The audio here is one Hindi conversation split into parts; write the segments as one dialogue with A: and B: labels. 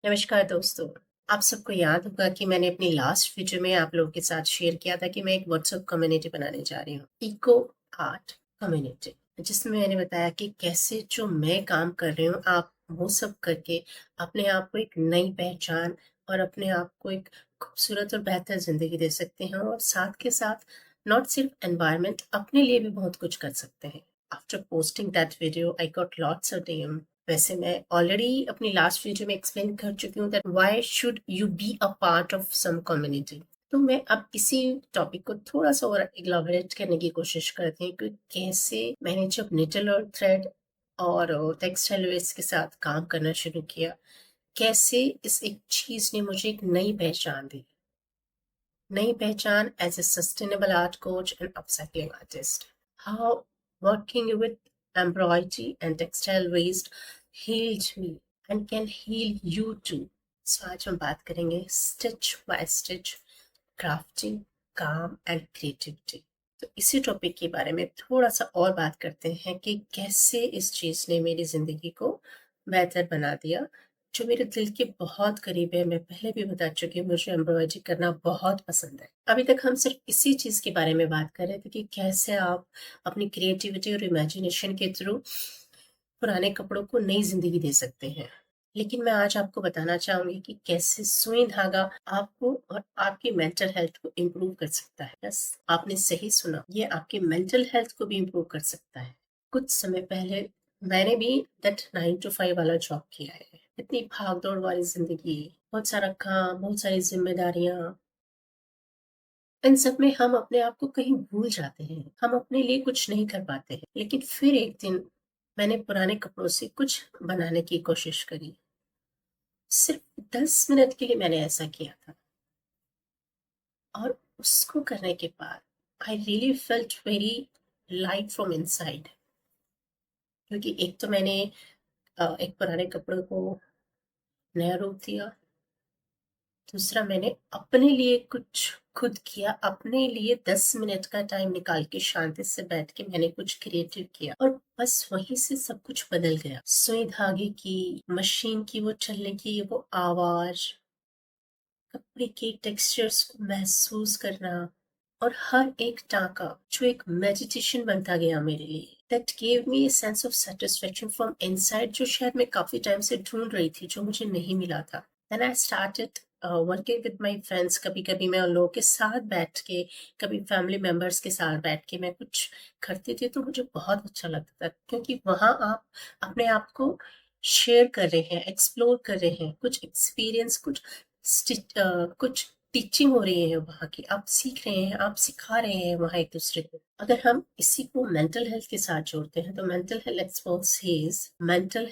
A: नमस्कार दोस्तों। आप सबको याद होगा कि मैंने अपनी लास्ट वीडियो में आप लोगों के साथ शेयर किया था कि मैं एक व्हाट्सएप कम्युनिटी बनाने जा रही हूँ, इको आर्ट कम्युनिटी, जिसमें मैंने बताया कि कैसे जो मैं काम कर रही हूँ, आप वो सब करके अपने आप को एक नई पहचान और अपने आप को एक खूबसूरत और बेहतर ज़िंदगी दे सकते हैं और साथ के साथ नॉट सिर्फ एनवायरनमेंट, अपने लिए भी बहुत कुछ कर सकते हैं। After posting that video I got lots of DM. वैसे मैं ऑलरेडी अपनी लास्ट वीडियो में एक्सप्लेन कर चुकी हूँ that why should you be a part of some community. तो मैं अब इसी टॉपिक को थोड़ा सा और इलाबोरेट करने की कोशिश करती हूँ कि कैसे मैंने जब निडल और थ्रेड और टेक्सटाइल वेस्ट के साथ काम करना शुरू किया, कैसे इस एक चीज़ ने मुझे एक नई पहचान दी। नई पहचान as a sustainable art coach and upcycling artist. How working with embroidery and textile waste healed me and can heal you too. So आज हम बात करेंगे स्टिच बाय स्टिच क्राफ्टिंग, काम एंड क्रिएटिविटी। तो इसी टॉपिक के बारे में थोड़ा सा और बात करते हैं कि कैसे इस चीज़ ने मेरी ज़िंदगी को बेहतर बना दिया, जो मेरे दिल के बहुत करीब है। मैं पहले भी बता चुकी हूँ, मुझे एम्ब्रॉयडरी करना बहुत पसंद है। अभी तक हम सिर्फ इसी चीज़ के बारे में बात कर रहे थे कि कैसे आप अपनी क्रिएटिविटी और इमेजिनेशन के थ्रू पुराने कपड़ों को नई ज़िंदगी दे सकते हैं। लेकिन मैं आज आपको बताना चाहूँगी कि कैसे सुई धागा आपको और आपकी मेंटल हेल्थ को इम्प्रूव कर सकता है। यस, आपने सही सुना, ये आपकी मेंटल हेल्थ को भी इम्प्रूव कर सकता है। कुछ समय पहले मैंने भी दैट 9 टू 5 वाला जॉब किया है। इतनी भाग-दौड़ वाली ज़िंदगी, बहुत सारा काम, बहुत सारी ज़िम्मेदारियाँ, इन सब में हम अपने आप को कहीं भूल जाते हैं। हम अपने लिए कुछ नहीं कर पाते हैं। लेकिन फिर एक दिन मैंने पुराने कपड़ों से कुछ बनाने की कोशिश करी। सिर्फ 10 मिनट के लिए मैंने ऐसा किया था और उसको करने के बाद I really felt very light from inside. क्योंकि एक तो मैंने एक पुराने कपड़े को नया रूप दिया। दूसरा, मैंने अपने लिए कुछ खुद किया, अपने लिए 10 मिनट का टाइम निकाल के शांति से बैठ के मैंने कुछ क्रिएटिव किया और बस वहीं से सब कुछ बदल गया। सुई धागे की, मशीन की वो चलने की वो आवाज़, कपड़े के टेक्सचर्स को महसूस करना और हर एक टाँका जो एक मेडिटेशन बनता गया मेरे लिए। That give me a sense of satisfaction from inside, जो शायद मैं काफ़ी टाइम से ढूँढ रही थी, जो मुझे नहीं मिला था। Then I started working with my friends. कभी-कभी मैं उन लोगों के साथ बैठ के, कभी फैमिली मेंबर्स के साथ बैठ के मैं कुछ करती थी, तो मुझे बहुत अच्छा लगता था, क्योंकि वहाँ आप अपने आप को शेयर कर रहे हैं, एक्सप्लोर कर रहे हैं, कुछ एक्सपीरियंस, कुछ टीचिंग हो रही है वहाँ की, आप सीख रहे हैं, आप सिखा रहे हैं वहाँ एक-दूसरे को। अगर हम इसी को मेंटल हेल्थ के साथ जोड़ते हैं, तो मेंटल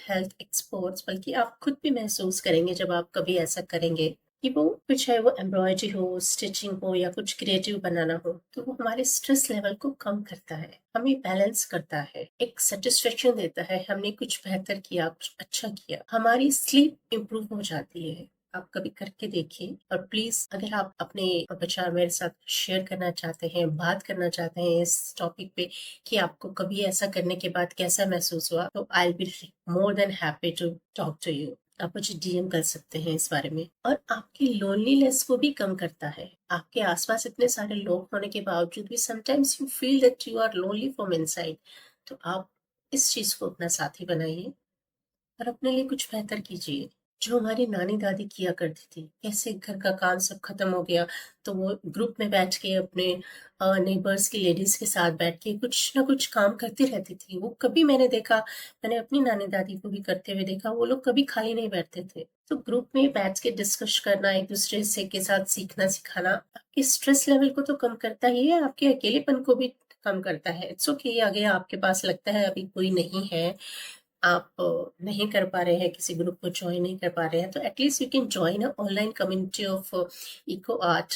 A: हेल्थ एक्सपर्ट्स, बल्कि आप खुद भी महसूस करेंगे जब आप कभी ऐसा करेंगे कि वो कुछ चाहे वो एम्ब्रॉयडरी हो, स्टिचिंग हो या कुछ क्रिएटिव बनाना हो, तो वो हमारे स्ट्रेस लेवल को कम करता है, हमें बैलेंस करता है, एक सैटिस्फैक्शन देता है, हमने कुछ बेहतर किया, कुछ अच्छा किया। हमारी स्लीप इम्प्रूव हो जाती है। आप कभी करके देखिए और प्लीज़, अगर आप अपने विचार मेरे साथ शेयर करना चाहते हैं, बात करना चाहते हैं इस टॉपिक पे कि आपको कभी ऐसा करने के बाद कैसा महसूस हुआ, तो I will be more than happy to talk to you. आप मुझे डीएम कर सकते हैं इस बारे में। और आपकी लोनलीनेस को भी कम करता है। आपके आसपास इतने सारे लोग होने के बावजूद भी sometimes you feel that you are lonely from inside, तो आप इस चीज़ को अपना साथी बनाइए और अपने लिए कुछ बेहतर कीजिए। जो हमारी नानी-दादी किया करती थी, कैसे घर का काम सब खत्म हो गया, तो वो ग्रुप में बैठ के अपने नेबर्स की लेडीज़ के साथ बैठ के कुछ ना कुछ काम करती रहती थी। वो कभी मैंने अपनी नानी-दादी को भी करते हुए देखा, वो लोग कभी खाली नहीं बैठते थे। तो ग्रुप में बैठ के डिस्कस करना, एक-दूसरे से के साथ सीखना-सिखाना, आपके स्ट्रेस लेवल को तो कम करता ही है, आपके अकेलेपन को भी कम करता है। इट्स ओके, अगर आपके पास लगता है अभी कोई नहीं है, आप नहीं कर पा रहे हैं, किसी ग्रुप को जॉइन नहीं कर पा रहे हैं, तो at least you can join a online community of eco art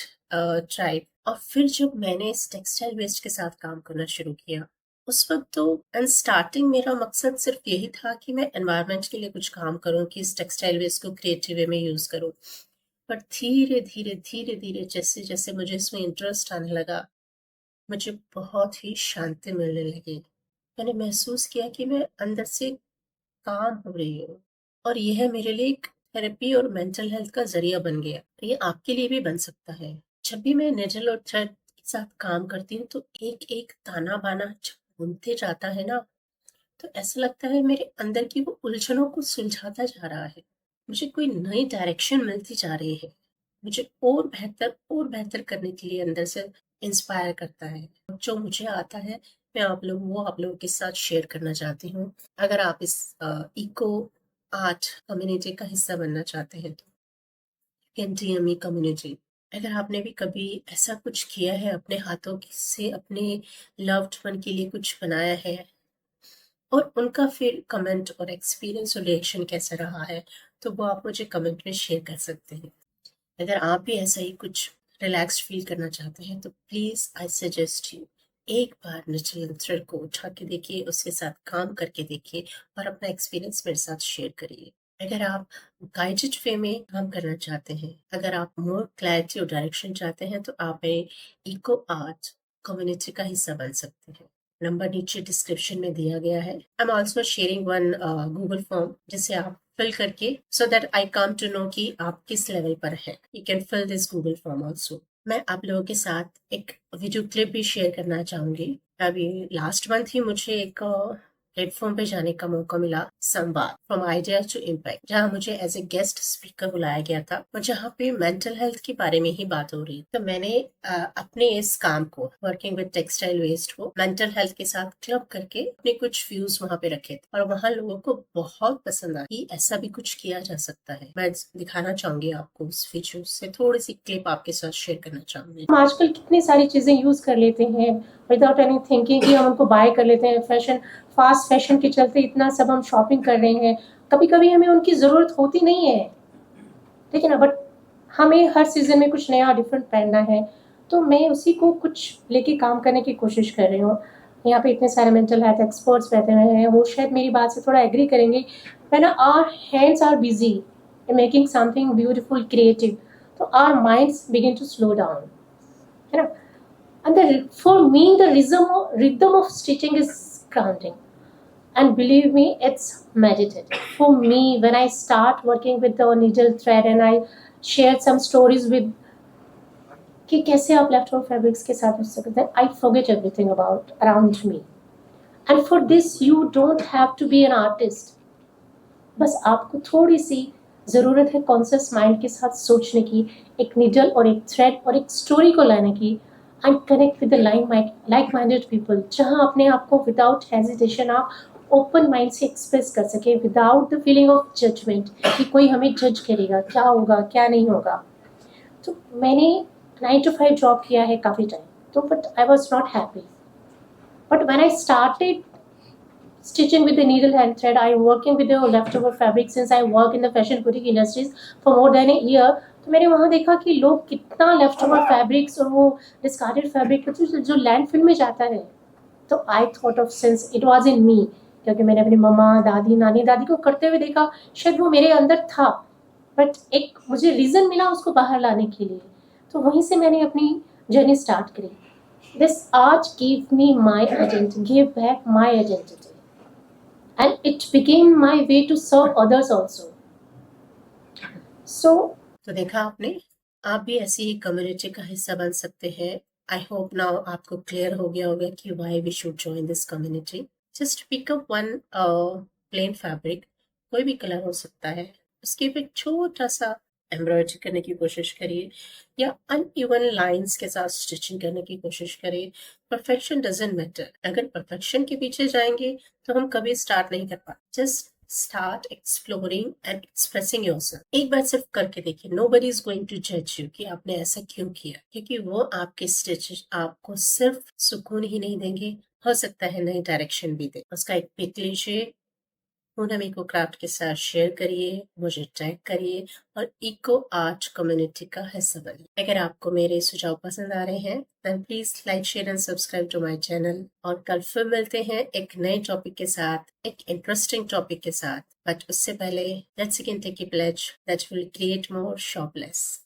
A: tribe. और फिर जब मैंने इस टेक्सटाइल वेस्ट के साथ काम करना शुरू किया, उस वक़्त तो इन स्टार्टिंग मेरा मकसद सिर्फ़ यही था कि मैं एनवायरनमेंट के लिए कुछ काम करूँ, कि इस टेक्सटाइल वेस्ट को क्रिएटिव वे में यूज़ करूँ। पर धीरे-धीरे, धीरे-धीरे जैसे-जैसे मुझे इसमें इंटरेस्ट आने लगा, मुझे बहुत ही शांति मिलने लगी। मैंने महसूस किया कि मैं अंदर से काम हो रही हूँ और यह मेरे लिए एक थेरेपी और मेंटल हेल्थ का ज़रिया बन गया। ये आपके लिए भी बन सकता है। जब भी मैं निडल और थ्रेड के साथ काम करती हूँ तो एक-एक ताना-बाना जब बुनते जाता है ना, तो ऐसा लगता है मेरे अंदर की वो उलझनों को सुलझाता जा रहा है। मुझे कोई नई डायरेक्शन मिलती जा रही है। मुझे और बेहतर करने के लिए अंदर से इंस्पायर करता है। जो मुझे आता है, मैं आप लोगों के साथ शेयर करना चाहती हूँ। अगर आप इस इको आर्ट कम्युनिटी का हिस्सा बनना चाहते हैं तो कैन डीएम मी कम्युनिटी। अगर आपने भी कभी ऐसा कुछ किया है अपने हाथों से अपने लव्ड वन के लिए कुछ बनाया है और उनका फिर कमेंट और एक्सपीरियंस और रिएक्शन कैसा रहा है, तो वो आप मुझे कमेंट में शेयर कर सकते हैं। अगर आप भी ऐसा ही कुछ रिलैक्स्ड फील करना चाहते हैं तो प्लीज़ आई सजेस्ट यू एक बार नेचुरल थ्रेड को उठा के देखिए, उसके साथ काम करके देखिए और अपना एक्सपीरियंस मेरे साथ शेयर करिए। अगर आप गाइडेड वे में काम करना चाहते हैं, अगर आप मोर क्लैरिटी और डायरेक्शन चाहते हैं तो आप इको आर्ट कम्युनिटी का हिस्सा बन सकते हैं। नंबर नीचे डिस्क्रिप्शन में दिया गया है। I am also sharing one Google form जिसे आप फिल करके so that I come to know कि आप किस लेवल पर हैं। You can fill this Google form also. मैं आप लोगों के साथ एक वीडियो क्लिप भी शेयर करना चाहूंगी। अभी लास्ट मंथ ही मुझे एक प्लेटफॉर्म पे जाने का मौका मिला, संवाद फ्रॉम आइडिया टू इम्पैक्ट, जहाँ मुझे एज ए गेस्ट स्पीकर बुलाया गया था और जहाँ पे मेंटल हेल्थ के बारे में ही बात हो रही। तो मैंने अपने इस काम को, वर्किंग विद टेक्सटाइल वेस्ट को मेंटल हेल्थ के साथ क्लब करके अपने कुछ व्यूज वहाँ पे रखे थे और वहाँ लोगों को बहुत पसंद आया कि ऐसा भी कुछ किया जा सकता है। मैं दिखाना चाहूंगी आपको उस वीडियो से थोड़ी सी क्लिप आपके साथ शेयर करना चाहूंगी।
B: हम आजकल कितनी सारी चीज़ें यूज़ कर लेते हैं विदाउट एनी थिंकिंग कि हम उनको बाय कर लेते हैं। फास्ट फैशन के चलते इतना सब हम शॉपिंग कर रहे हैं, कभी कभी हमें उनकी ज़रूरत होती नहीं है, ठीक है ना। बट हमें हर सीज़न में कुछ नया डिफरेंट पहनना है, तो मैं उसी को कुछ लेके काम करने की कोशिश कर रही हूँ। यहाँ पे इतने सारे मेंटल हेल्थ एक्सपर्ट्स बैठे हुए हैं, वो शायद मेरी बात से थोड़ा एग्री करेंगे। when our hands are busy in making something beautiful, creative, so our minds begin to slow down, you know. And for me, the rhythm of stitching is grounding. And believe me, it's meditative. For me, when I start working with the needle thread and I share some stories with कि कैसे आप लेफ्ट ओवर फैब्रिक्स के साथ उस सकते हैं, I forget everything about around me. And for this, you don't have to be an artist. बस आपको थोड़ी सी ज़रूरत है कॉन्शियस माइंड के साथ सोचने की, एक नीडल और एक थ्रेड और एक स्टोरी को लाने की, and connect with the like minded people, जहाँ अपने आप को विदाउट हेजिटेशन आप ओपन माइंड से एक्सप्रेस कर सके without the feeling of judgement कि कोई हमें जज करेगा, क्या होगा क्या नहीं होगा। तो मैंने 9 to 5 जॉब किया है काफ़ी टाइम, तो but I was not happy. But when I started stitching with the needle and thread, I working with the leftover fabric since I work in the fashion boutique industries for more than a year, तो मैंने वहाँ देखा कि लोग कितना लेफ्टओवर फैब्रिक्स और वो डिस्कार्डेड फैब्रिक जो लैंडफिल में जाता है। तो I thought of since it was in me, क्योंकि मैंने अपनी मम्मा दादी नानी दादी को करते हुए देखा, शायद वो मेरे अंदर था, बट एक मुझे रीज़न मिला उसको बाहर लाने के लिए। तो वहीं से मैंने अपनी जर्नी स्टार्ट करी। This art give back my identity, and it became my way to serve others also. So
A: तो देखा आपने, आप भी ऐसी ही कम्युनिटी का हिस्सा बन सकते हैं। आई होप नाउ आपको क्लियर हो गया होगा कि why we should join this community. Just pick up one plain fabric, कोई भी कलर हो सकता है, उसके पे छोटा सा एम्ब्रॉयडरी करने की कोशिश करिए या अनइवन लाइंस के साथ स्टिचिंग करने की कोशिश करिए। Perfection doesn't matter. अगर परफेक्शन के पीछे जाएंगे तो हम कभी स्टार्ट नहीं कर पाते। Just start exploring and expressing yourself. एक बार सिर्फ करके देखिए। नोबडी इज गोइंग टू जज यू कि आपने ऐसा क्यों किया, क्योंकि वो आपके स्टिचेस आपको सिर्फ सुकून ही नहीं देंगे, हो सकता है नई डायरेक्शन भी दे। उसका एक पिक लीजिए, पूनम इको क्राफ्ट के साथ शेयर करिए, मुझे टैग करिए और इको आर्ट कम्युनिटी का हिस्सा बनिए। अगर आपको मेरे सुझाव पसंद आ रहे हैं then please like share and subscribe to my channel. और कल फिर मिलते हैं एक नए टॉपिक के साथ, एक इंटरेस्टिंग टॉपिक के साथ। बट उससे पहले let's again take a pledge that will create more शॉपलेस।